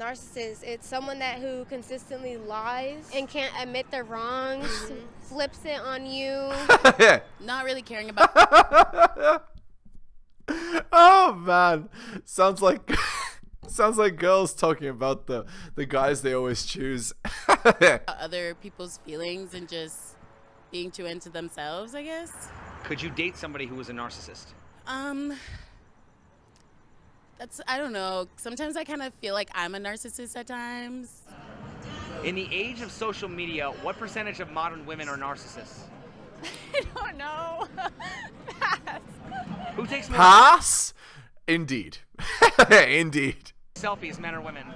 Narcissist, it's someone who consistently lies and can't admit their wrongs, flips it on you. Not really caring about. Oh man, sounds like girls talking about the guys they always choose. Other people's feelings and just being too into themselves, I guess. Could you date somebody who was a narcissist? I don't know. Sometimes I kind of feel like I'm a narcissist at times. In the age of social media, what percentage of modern women are narcissists? I don't know. Pass. Who takes more Pass? Indeed. Indeed. selfies, men or women?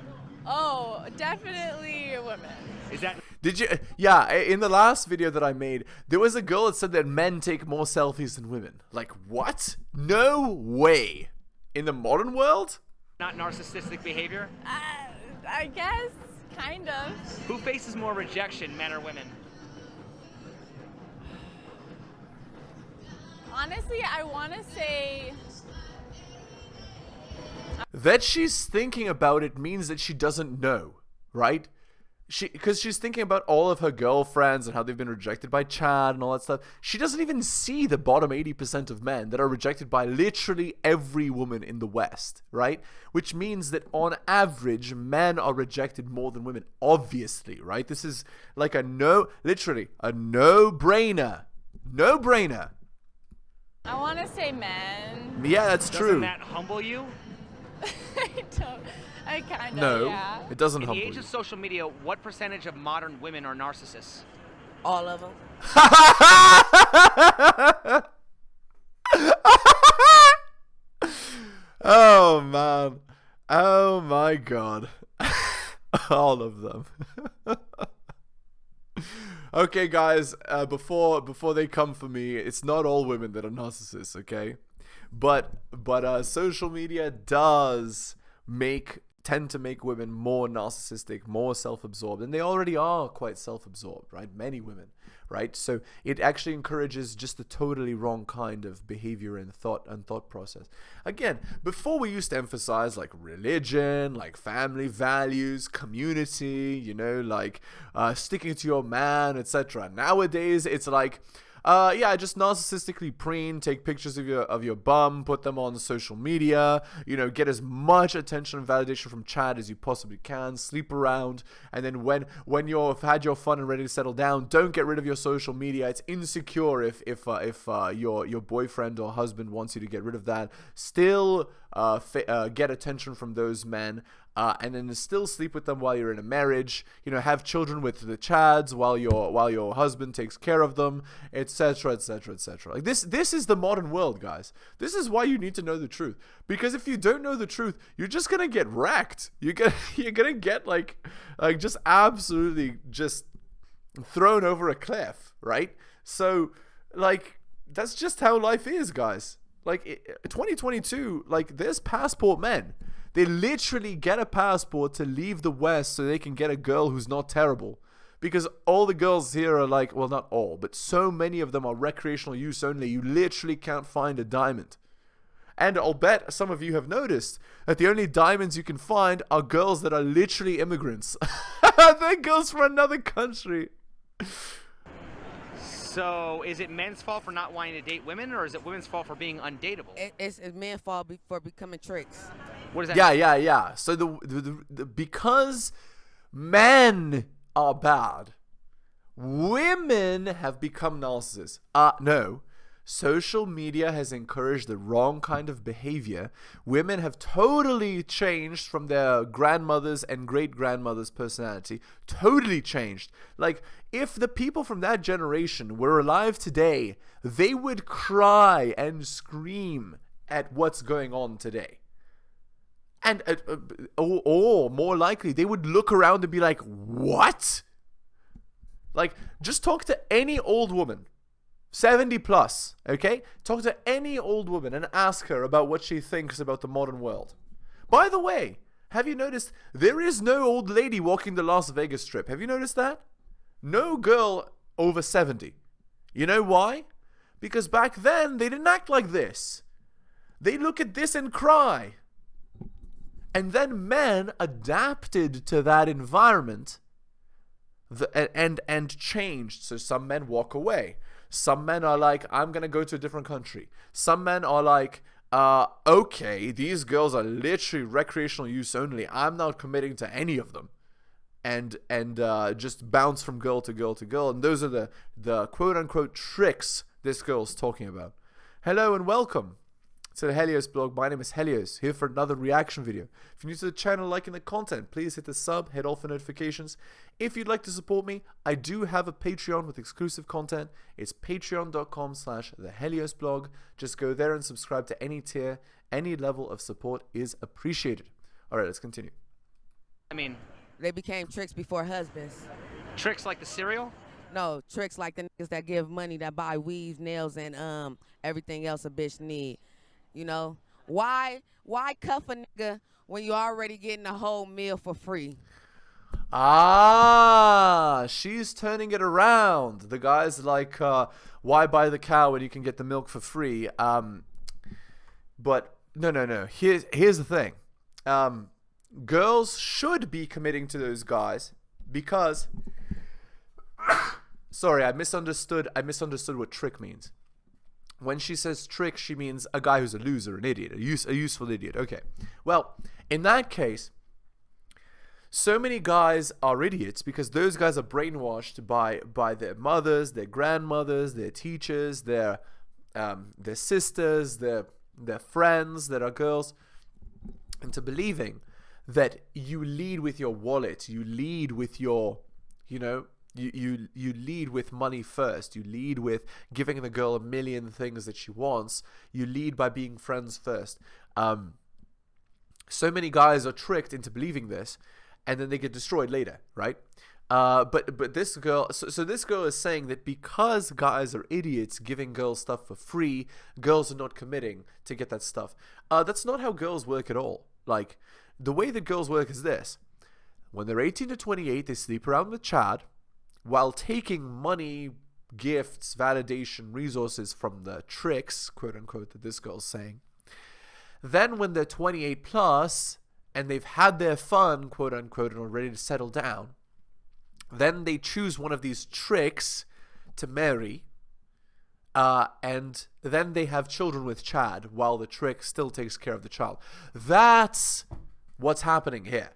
Oh, definitely women. Is that... Did you? Yeah, in the last video that I made, there was a girl that said that men take more selfies than women. Like, what? No way. In the modern world? not narcissistic behavior? I guess, kind of. Who faces more rejection, men or women? Honestly, I want to say... That she's thinking about it means that she doesn't know, right? Because she's thinking about all of her girlfriends and how they've been rejected by Chad and all that stuff. She doesn't even see the bottom 80% of men that are rejected by literally every woman in the West, right? Which means that on average, men are rejected more than women, obviously, right? This is like literally a no-brainer. No-brainer. I want to say men. Yeah, that's true. Doesn't that humble you? I kind of, No, yeah. it doesn't In humble the age you. of social media, what percentage of modern women are narcissists? All of them. Oh man, oh my god. All of them. Okay guys, before they come for me, it's not all women that are narcissists, okay? But social media does tend to make women more narcissistic, more self-absorbed, and they already are quite self-absorbed, right? Many women, right? So it actually encourages just a totally wrong kind of behavior and thought process. Again, before we used to emphasize like religion, like family values, community, you know, like sticking to your man, etc. Nowadays, it's like, yeah, just narcissistically preen, take pictures of your bum, put them on social media, you know, get as much attention and validation from Chad as you possibly can, sleep around, and then when you've had your fun and ready to settle down, don't get rid of your social media. It's insecure if your boyfriend or husband wants you to get rid of that. Still get attention from those men. And then still sleep with them while you're in a marriage, you know, have children with the Chads while your husband takes care of them, etc., etc., etc. Like this is the modern world, guys. This is why you need to know the truth, because if you don't know the truth, you're just gonna get wrecked. You're gonna get like just absolutely just thrown over a cliff, right? So like that's just how life is, guys. Like 2022, like there's passport men. They literally get a passport to leave the West so they can get a girl who's not terrible. Because all the girls here are like, well, not all, but so many of them are recreational use only. You literally can't find a diamond. And I'll bet some of you have noticed that the only diamonds you can find are girls that are literally immigrants. They're girls from another country. So is it men's fault for not wanting to date women, or is it women's fault for being undateable? It's men's fault for becoming tricks. What does that mean? Yeah. So the because men are bad, women have become narcissists. No. Social media has encouraged the wrong kind of behavior. Women have totally changed from their grandmothers and great-grandmothers' personality. Totally changed. Like, if the people from that generation were alive today, they would cry and scream at what's going on today. And, or more likely, they would look around and be like, what? Like, just talk to any old woman. 70 plus, okay? Talk to any old woman and ask her about what she thinks about the modern world. By the way, have you noticed there is no old lady walking the Las Vegas Strip? Have you noticed that? No girl over 70. You know why? Because back then, they didn't act like this. They look at this and cry. And then men adapted to that environment and changed. So some men walk away. Some men are like, I'm going to go to a different country. Some men are like, okay, these girls are literally recreational use only. I'm not committing to any of them. And just bounce from girl to girl to girl. And those are the quote-unquote tricks this girl's talking about. Hello and welcome to the Helios blog. My name is Helios, here for another reaction video. If you're new to the channel, liking the content, please hit the sub, hit all for notifications. If you'd like to support me, I do have a Patreon with exclusive content. It's patreon.com/theheliosblog. Just go there and subscribe to any tier. Any level of support is appreciated. All right, let's continue. I mean, They became tricks before husbands. tricks like the cereal? No, tricks like the niggas that give money, that buy weaves, nails, and everything else a bitch need. You know? Why cuff a nigga when you already getting a whole meal for free? Ah, she's turning it around. The guy's like, why buy the cow when you can get the milk for free? But no. Here's the thing. Girls should be committing to those guys because sorry, I misunderstood what trick means. When she says trick, she means a guy who's a loser, an idiot, a useful idiot. Okay. Well, in that case, so many guys are idiots because those guys are brainwashed by their mothers, their grandmothers, their teachers, their sisters, their friends that are girls, into believing that you lead with your wallet, you lead with your, you lead with money first. You lead with giving the girl a million things that she wants. You lead by being friends first. So many guys are tricked into believing this, and then they get destroyed later, right? But this girl, so this girl is saying that because guys are idiots giving girls stuff for free, girls are not committing to get that stuff. That's not how girls work at all. Like, the way that girls work is this. When they're 18 to 28, they sleep around with Chad, while taking money, gifts, validation, resources from the tricks, quote unquote, that this girl's saying. Then when they're 28 plus and they've had their fun, quote unquote, and are ready to settle down, then they choose one of these tricks to marry, and then they have children with Chad while the trick still takes care of the child. That's what's happening here.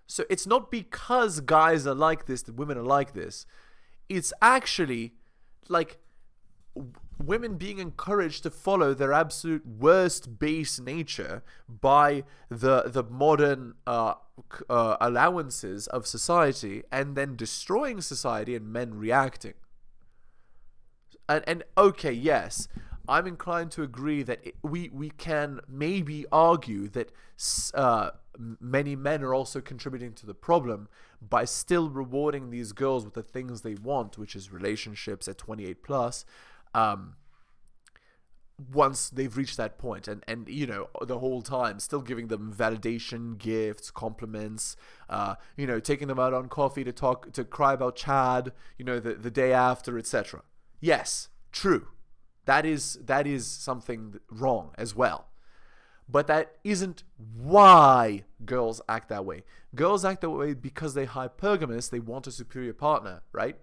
So it's not because guys are like this that women are like this. It's actually like women being encouraged to follow their absolute worst base nature by the modern allowances of society, and then destroying society and men reacting. And okay, yes, I'm inclined to agree that we can maybe argue that many men are also contributing to the problem by still rewarding these girls with the things they want, which is relationships at 28 plus, once they've reached that point, and the whole time still giving them validation, gifts, compliments, taking them out on coffee to cry about Chad, the day after, etc. Yes, true. That is something wrong as well. But that isn't why girls act that way. Girls act that way because they're hypergamous, they want a superior partner, right?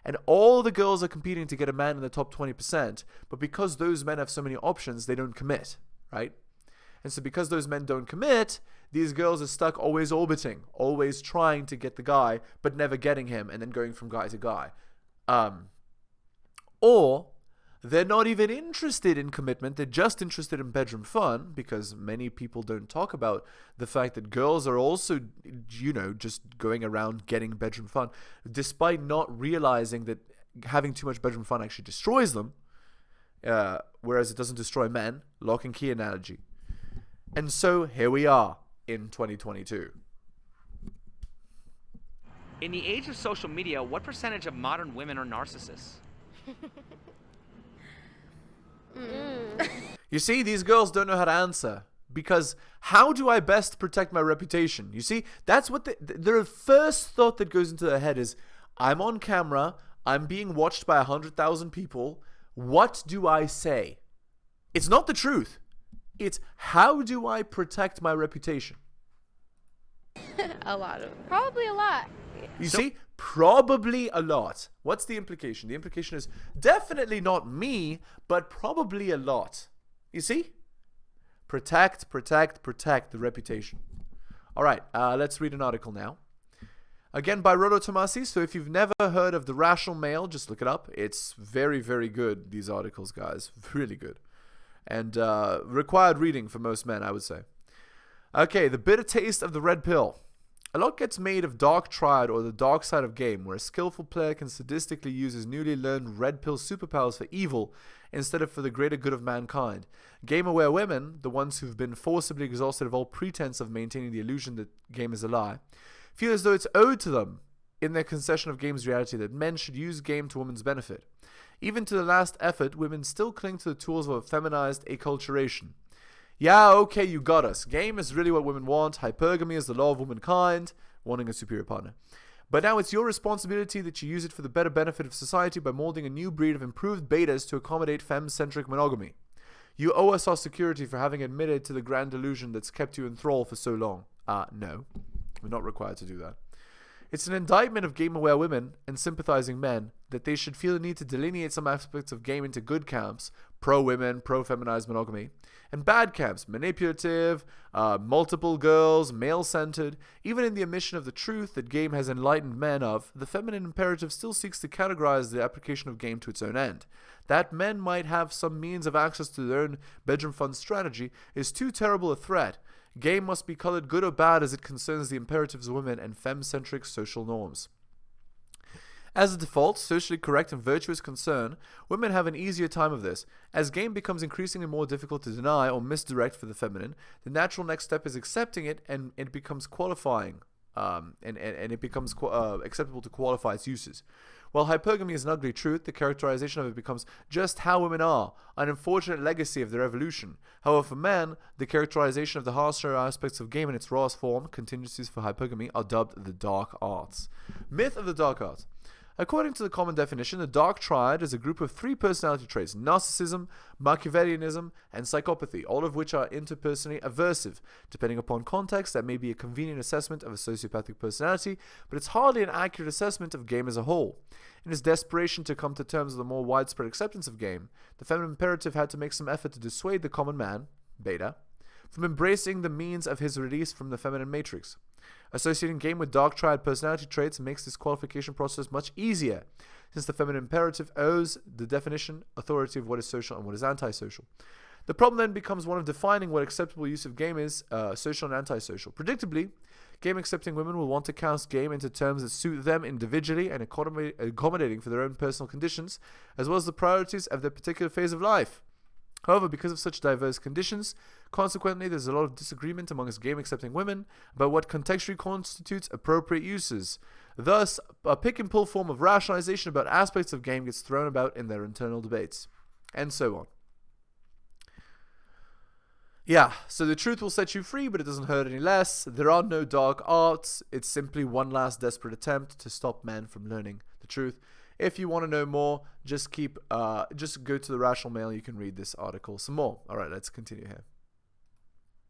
And all the girls are competing to get a man in the top 20%, but because those men have so many options, they don't commit, right? And so because those men don't commit, these girls are stuck always orbiting, always trying to get the guy, but never getting him, and then going from guy to guy. Or they're not even interested in commitment. They're just interested in bedroom fun, because many people don't talk about the fact that girls are also, just going around getting bedroom fun, despite not realizing that having too much bedroom fun actually destroys them, whereas it doesn't destroy men. Lock and key analogy. And so here we are in 2022. In the age of social media, what percentage of modern women are narcissists? You see, these girls don't know how to answer, because how do I best protect my reputation? You see, that's what their first thought that goes into their head is, I'm on camera, I'm being watched by 100,000 people, what do I say? It's not the truth. It's how do I protect my reputation? A lot of, probably a lot. You see? Probably a lot. What's the implication? The implication is definitely not me, but probably a lot. You see? Protect, protect, protect the reputation. All right, let's read an article now. Again, by Rodo Tomasi. So if you've never heard of The Rational Male, just look it up. It's very, very good, these articles, guys. Really good. And required reading for most men, I would say. Okay, the bitter taste of the red pill. A lot gets made of Dark Triad or the dark side of game, where a skillful player can sadistically use his newly learned red pill superpowers for evil instead of for the greater good of mankind. Game-aware women, the ones who've been forcibly exhausted of all pretense of maintaining the illusion that game is a lie, feel as though it's owed to them in their concession of game's reality that men should use game to women's benefit. Even to the last effort, women still cling to the tools of a feminized acculturation. Yeah, okay, you got us. Game is really what women want. Hypergamy is the law of womankind, wanting a superior partner. But now it's your responsibility that you use it for the better benefit of society by molding a new breed of improved betas to accommodate femme-centric monogamy. You owe us our security for having admitted to the grand delusion that's kept you in thrall for so long. No, we're not required to do that. It's an indictment of game-aware women and sympathizing men that they should feel the need to delineate some aspects of game into good camps, pro-women, pro-feminized monogamy, and bad camps, manipulative, multiple girls, male-centered. Even in the omission of the truth that game has enlightened men of, the feminine imperative still seeks to categorize the application of game to its own end. That men might have some means of access to their own bedroom fund strategy is too terrible a threat. Game must be colored good or bad as it concerns the imperatives of women and femme-centric social norms. As a default, socially correct and virtuous concern, women have an easier time of this. As game becomes increasingly more difficult to deny or misdirect for the feminine, the natural next step is accepting it, and it becomes qualifying, and it becomes acceptable to qualify its uses. While hypergamy is an ugly truth, the characterization of it becomes just how women are, an unfortunate legacy of their evolution. However, for men, the characterization of the harsher aspects of game in its rawest form, contingencies for hypergamy, are dubbed the dark arts. Myth of the dark arts. According to the common definition, the dark triad is a group of 3 personality traits: narcissism, Machiavellianism, and psychopathy, all of which are interpersonally aversive. Depending upon context, that may be a convenient assessment of a sociopathic personality, but it's hardly an accurate assessment of game as a whole. In his desperation to come to terms with a more widespread acceptance of game, the feminine imperative had to make some effort to dissuade the common man, beta, from embracing the means of his release from the feminine matrix. Associating game with dark triad personality traits makes this qualification process much easier, since the feminine imperative owes the definition authority of what is social and what is antisocial. The problem then becomes one of defining what acceptable use of game is, social and antisocial. Predictably, game-accepting women will want to cast game into terms that suit them individually and accommodating for their own personal conditions, as well as the priorities of their particular phase of life. However, because of such diverse conditions, consequently, there's a lot of disagreement amongst game-accepting women about what contextually constitutes appropriate uses. Thus, a pick-and-pull form of rationalization about aspects of game gets thrown about in their internal debates, and so on. Yeah, so the truth will set you free, but it doesn't hurt any less. There are no dark arts. It's simply one last desperate attempt to stop men from learning the truth. If you want to know more, just go to the Rational Male. You can read this article some more. All right, let's continue here.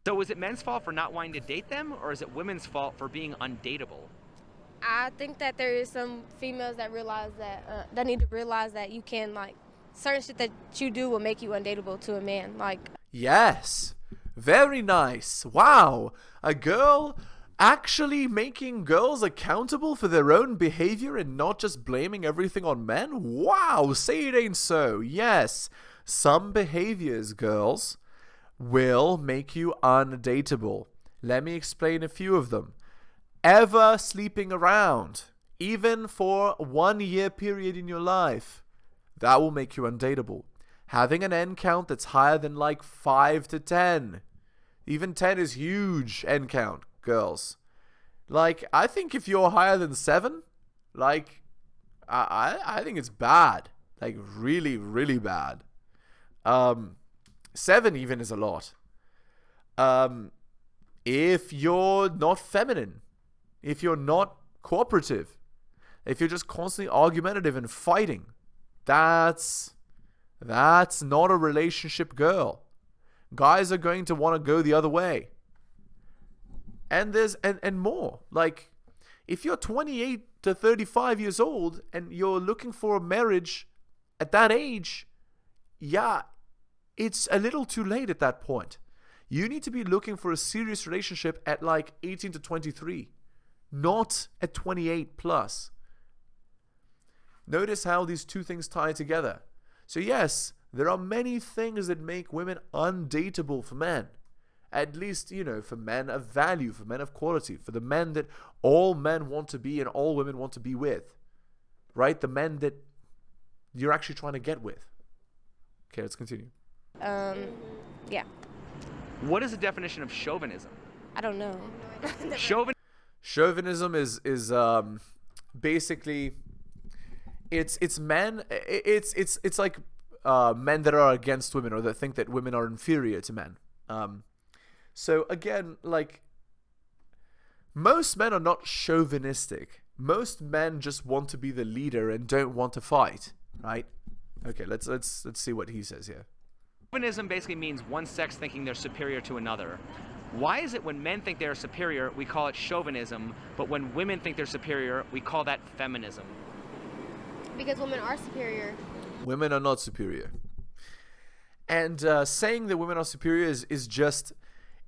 So is it men's fault for not wanting to date them, or is it women's fault for being undateable? I think that there is some females that realize that that need to realize that you can, like, certain shit that you do will make you undateable to a man. Like, yes, very nice. Wow, a girl actually making girls accountable for their own behavior and not just blaming everything on men? Wow, say it ain't so. Yes, some behaviors, girls, will make you undateable. Let me explain a few of them. Ever sleeping around, even for 1 year period in your life, that will make you undateable. Having an N count that's higher than like 5 to 10. Even 10 is huge N count. Girls, like, I think if you're higher than 7, like, I think it's bad, like, really, really bad. 7 even is a lot. If you're not feminine, if you're not cooperative, if you're just constantly argumentative and fighting, that's not a relationship girl. Guys are going to want to go the other way. and more. Like, if you're 28 to 35 years old and you're looking for a marriage at that age, yeah, it's a little too late at that point. You need to be looking for a serious relationship at like 18 to 23, not at 28 plus. Notice how these two things tie together. So yes, there are many things that make women undateable for men. At least, you know, for men of value, for men of quality, for the men that all men want to be and all women want to be with. Right? The men that you're actually trying to get with. Okay, let's continue. Yeah. What is the definition of chauvinism? I don't know. Chauvinism is basically it's men. It's like men that are against women or that think that women are inferior to men. So again, like, most men are not chauvinistic. Most men just want to be the leader and don't want to fight, right? Okay, let's see what he says here. Chauvinism basically means one sex thinking they're superior to another. Why is it when men think they're superior, we call it chauvinism, but when women think they're superior, we call that feminism? Because women are superior. Women are not superior. And saying that women are superior is just...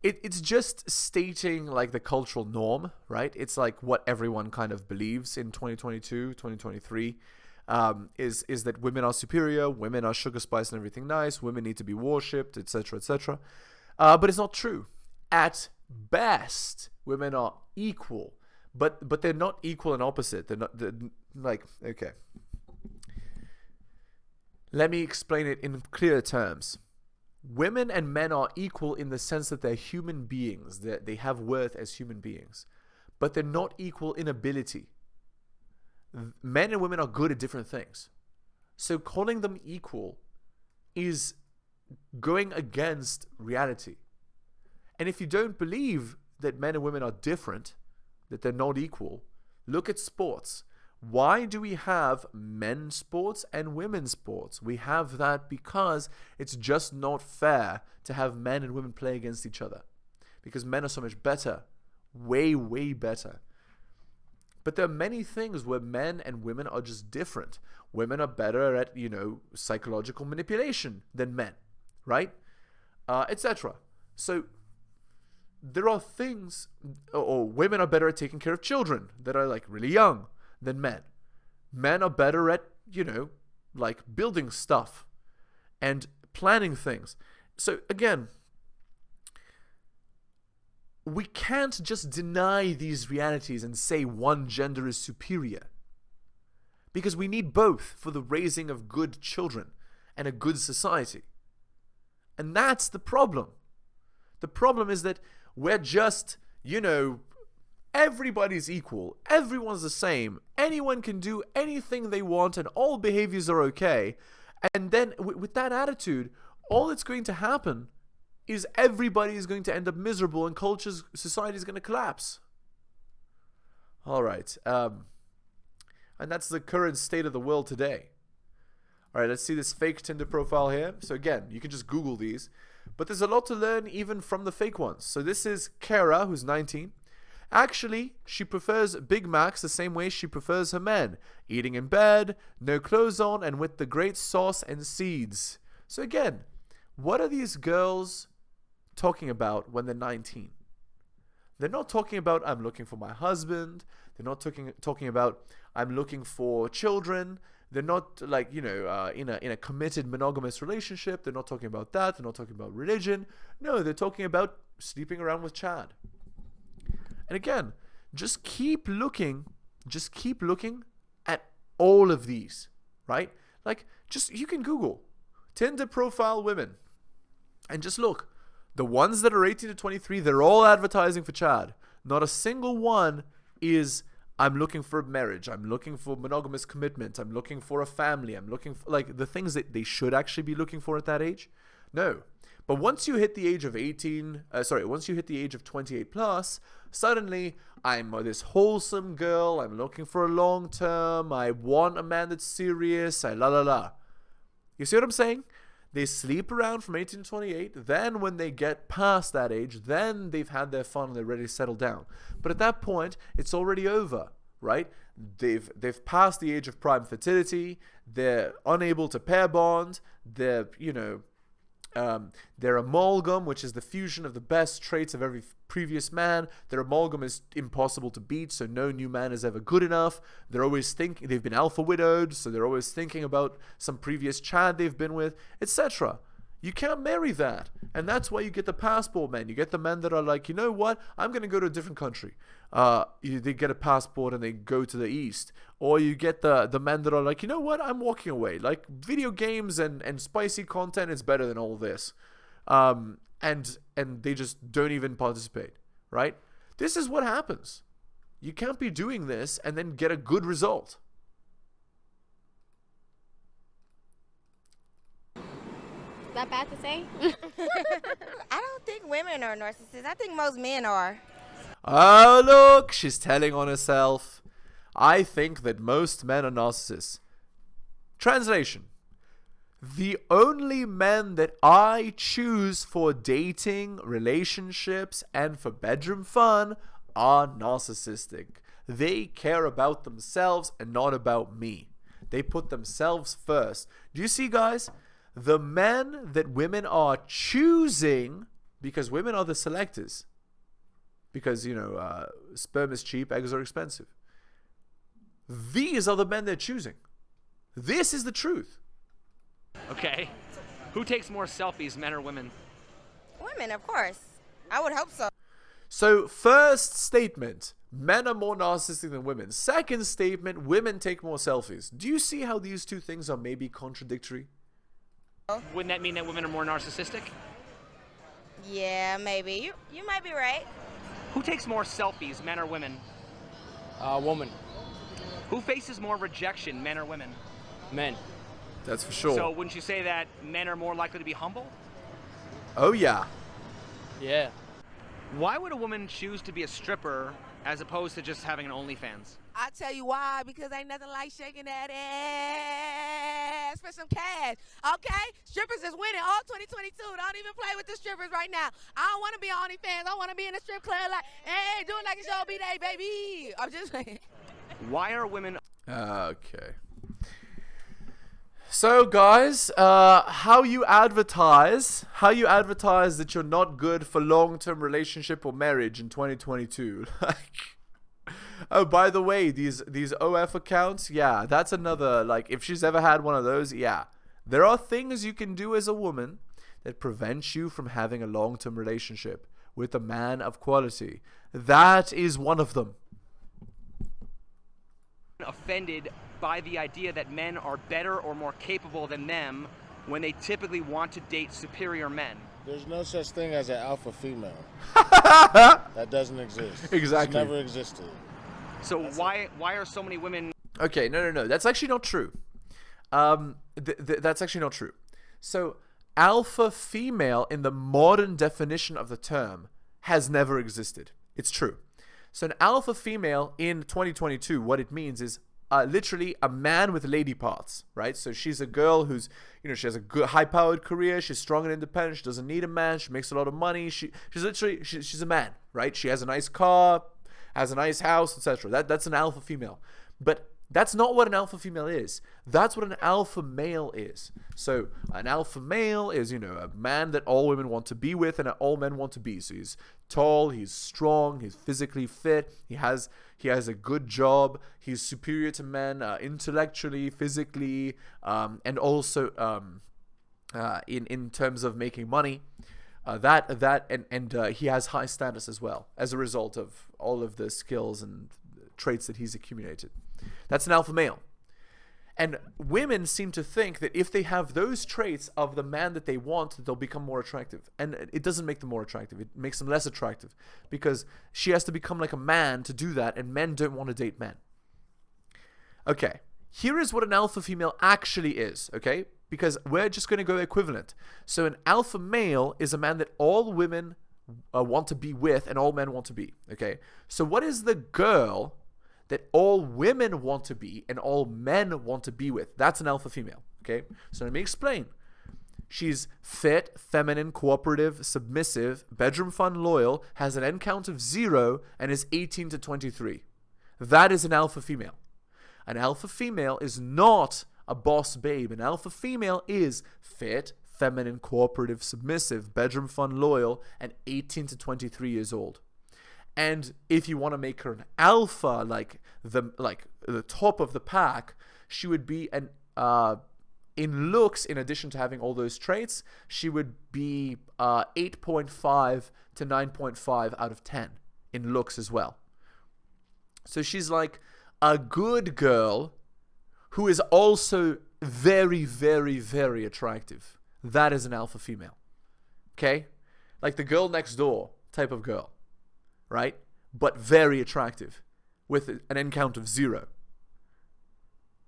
It's just stating like the cultural norm, right? It's like what everyone kind of believes in 2022, 2023, is that women are superior, women are sugar spice and everything nice, women need to be worshipped, etc., etc. But it's not true. At best, women are equal, but they're not equal and opposite. They're like, okay. Let me explain it in clear terms. Women and men are equal in the sense that they're human beings, that they have worth as human beings, but they're not equal in ability. Men and women are good at different things. So calling them equal is going against reality. And if you don't believe that men and women are different, that they're not equal, look at sports. Why do we have men's sports and women's sports? We have that because it's just not fair to have men and women play against each other. Because men are so much better. Way, way better. But there are many things where men and women are just different. Women are better at, you know, psychological manipulation than men. Right? Etc. So there are things, or women are better at taking care of children that are like really young than men. Men are better at, you know, like building stuff and planning things. So again, we can't just deny these realities and say one gender is superior, because we need both for the raising of good children and a good society. And that's the problem. The problem is that we're just, you know, everybody's equal. Everyone's the same. Anyone can do anything they want and all behaviors are okay. And then with that attitude, all that's going to happen is everybody is going to end up miserable and society is going to collapse. All right. And that's the current state of the world today. All right, let's see this fake Tinder profile here. So again, you can just Google these. But there's a lot to learn even from the fake ones. So this is Kara, who's 19. Actually, she prefers Big Macs the same way she prefers her men. Eating in bed, no clothes on, and with the great sauce and seeds. So again, what are these girls talking about when they're 19? They're not talking about, I'm looking for my husband. They're not talking about, I'm looking for children. They're not like, you know, in a committed monogamous relationship. They're not talking about that. They're not talking about religion. No, they're talking about sleeping around with Chad. And again, just keep looking at all of these, right? Like, just, you can Google Tinder profile women and just look. The ones that are 18 to 23, they're all advertising for Chad. Not a single one is, I'm looking for marriage. I'm looking for monogamous commitment. I'm looking for a family. I'm looking for, like, the things that they should actually be looking for at that age. No. But once you hit the age of once you hit the age of 28 plus, suddenly I'm this wholesome girl. I'm looking for a long term. I want a man that's serious. La la la. You see what I'm saying? They sleep around from 18 to 28. Then when they get past that age, then they've had their fun and they're ready to settle down. But at that point, it's already over, right? They've passed the age of prime fertility. They're unable to pair bond. They're, their amalgam, which is the fusion of the best traits of every previous man. Their amalgam is impossible to beat, so no new man is ever good enough. They're always thinking, they've been alpha widowed, so they're always thinking about some previous chad they've been with, etc. You can't marry that. And that's why you get the passport men. You get the men that are like, you know what? I'm going to go to a different country. They get a passport and they go to the East. Or you get the men that are like, you know what? I'm walking away. Like, video games and spicy content is better than all this. And they just don't even participate, right? This is what happens. You can't be doing this and then get a good result. Is that bad to say? I don't think women are narcissists. I think most men are. Oh, look, she's telling on herself. I think that most men are narcissists. Translation. The only men that I choose for dating, relationships, and for bedroom fun are narcissistic. They care about themselves and not about me. They put themselves first. Do you see, guys? The men that women are choosing, because women are the selectors. Because, sperm is cheap, eggs are expensive. These are the men they're choosing. This is the truth. Okay. Who takes more selfies, men or women? Women, of course. I would hope so. So, first statement, men are more narcissistic than women. Second statement, women take more selfies. Do you see how these two things are maybe contradictory? Wouldn't that mean that women are more narcissistic? Yeah, maybe. You might be right. Who takes more selfies, men or women? Woman. Who faces more rejection, men or women? Men. That's for sure. So wouldn't you say that men are more likely to be humble? Oh, yeah. Yeah. Why would a woman choose to be a stripper as opposed to just having an OnlyFans? I tell you why, because ain't nothing like shaking that ass for some cash, okay? Strippers is winning all 2022. Don't even play with the strippers right now. I don't want to be on OnlyFans. I want to be in a strip club like, hey, doing like a show B-Day, baby. I'm just saying. Why are women... Okay. So, guys, how you advertise that you're not good for long-term relationship or marriage in 2022. Like, oh, by the way, these OF accounts, yeah, that's another, like, if she's ever had one of those, yeah. There are things you can do as a woman that prevent you from having a long-term relationship with a man of quality. That is one of them. Offended by the idea that men are better or more capable than them when they typically want to date superior men. There's no such thing as an alpha female. That doesn't exist. Exactly. It's never existed. So why are so many women... Okay, no. That's actually not true. That's actually not true. So, alpha female in the modern definition of the term has never existed. It's true. So an alpha female in 2022, what it means is literally a man with lady parts, right? So she's a girl who's, she has a good high-powered career. She's strong and independent. She doesn't need a man. She makes a lot of money. She's a man, right? She has a nice car, has a nice house, etc. That's an alpha female. But that's not what an alpha female is. That's what an alpha male is. So an alpha male is, a man that all women want to be with and all men want to be. So he's tall, he's strong, he's physically fit, he has a good job, he's superior to men intellectually, physically, and also in terms of making money. He has high status as well as a result of all of the skills and traits that he's accumulated. That's an alpha male. And women seem to think that if they have those traits of the man that they want, they'll become more attractive. And it doesn't make them more attractive. It makes them less attractive because she has to become like a man to do that, and men don't want to date men. Okay, here is what an alpha female actually is, okay? Because we're just going to go equivalent. So an alpha male is a man that all women want to be with and all men want to be, okay? So what is the girl that all women want to be and all men want to be with? That's an alpha female, okay? So let me explain. She's fit, feminine, cooperative, submissive, bedroom fun, loyal, has an N count of 0, and is 18 to 23. That is an alpha female. An alpha female is not a boss babe. An alpha female is fit, feminine, cooperative, submissive, bedroom fun, loyal, and 18 to 23 years old. And if you want to make her an alpha, like the top of the pack, she would be an in looks, in addition to having all those traits, she would be 8.5 to 9.5 out of 10 in looks as well. So she's like a good girl who is also very, very, very attractive. That is an alpha female. Okay? Like the girl next door type of girl. Right? But very attractive with an N count of 0.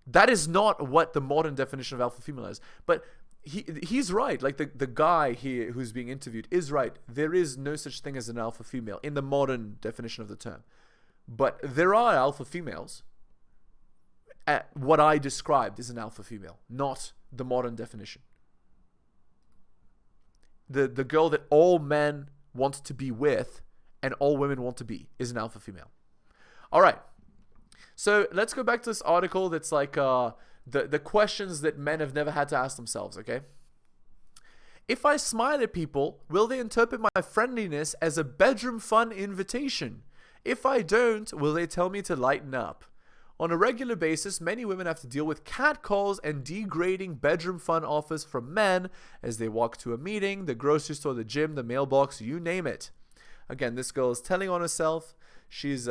That is not what the modern definition of alpha female is. But he's right. Like the guy here who's being interviewed is right. There is no such thing as an alpha female in the modern definition of the term. But there are alpha females. What I described is an alpha female, not the modern definition. The girl that all men want to be with and all women want to be is an alpha female. All right. So let's go back to this article that's like the questions that men have never had to ask themselves, okay? If I smile at people, will they interpret my friendliness as a bedroom fun invitation? If I don't, will they tell me to lighten up? On a regular basis, many women have to deal with catcalls and degrading bedroom fun offers from men as they walk to a meeting, the grocery store, the gym, the mailbox, you name it. Again, this girl is telling on herself. She's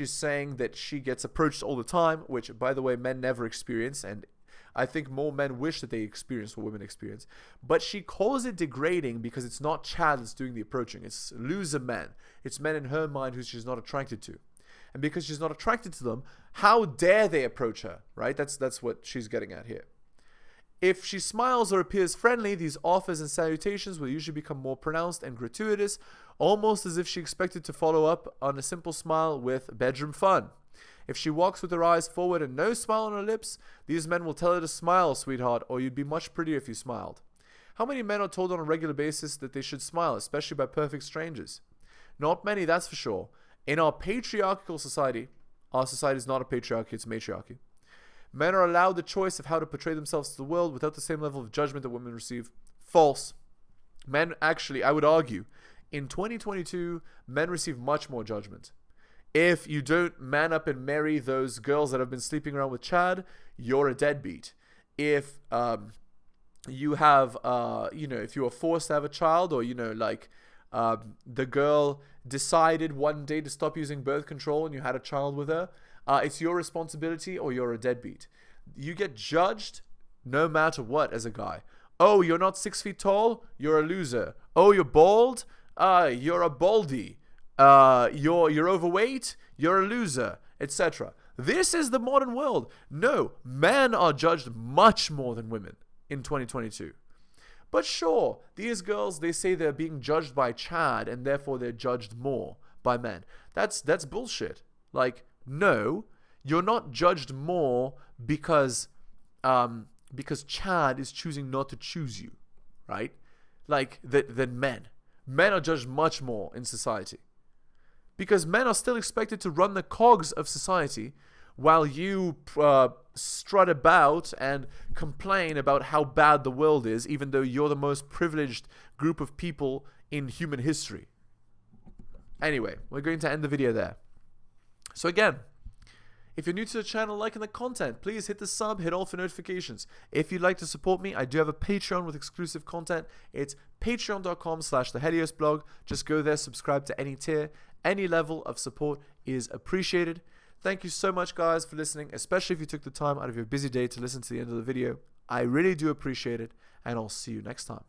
saying that she gets approached all the time, which, by the way, men never experience, and I think more men wish that they experience what women experience. But she calls it degrading because it's not Chad that's doing the approaching. It's loser men. It's men in her mind who she's not attracted to. And because she's not attracted to them, how dare they approach her, right? That's what she's getting at here. If she smiles or appears friendly, these offers and salutations will usually become more pronounced and gratuitous, almost as if she expected to follow up on a simple smile with bedroom fun. If she walks with her eyes forward and no smile on her lips, these men will tell her to smile, sweetheart, or you'd be much prettier if you smiled. How many men are told on a regular basis that they should smile, especially by perfect strangers? Not many, that's for sure. In our patriarchal society, our society is not a patriarchy, it's a matriarchy. Men are allowed the choice of how to portray themselves to the world without the same level of judgment that women receive. False. Men, actually, I would argue, in 2022, men receive much more judgment. If you don't man up and marry those girls that have been sleeping around with Chad, you're a deadbeat. If you have, if you are forced to have a child, or, the girl decided one day to stop using birth control and you had a child with her, it's your responsibility or you're a deadbeat. You get judged no matter what as a guy. Oh, you're not 6 feet tall? You're a loser. Oh, you're bald? You're a baldy. You're overweight? You're a loser, etc. This is the modern world. No, men are judged much more than women in 2022. But sure, these girls, they say they're being judged by Chad and therefore they're judged more by men. That's bullshit. Like, no, you're not judged more because Chad is choosing not to choose you, right? Like, than men. Men are judged much more in society. Because men are still expected to run the cogs of society while you strut about and complain about how bad the world is, even though you're the most privileged group of people in human history. Anyway, we're going to end the video there. So again, if you're new to the channel, liking the content, please hit the sub, hit all for notifications. If you'd like to support me, I do have a Patreon with exclusive content. It's patreon.com/theheliosblog. Just go there, subscribe to any tier. Any level of support is appreciated. Thank you so much, guys, for listening, especially if you took the time out of your busy day to listen to the end of the video. I really do appreciate it, and I'll see you next time.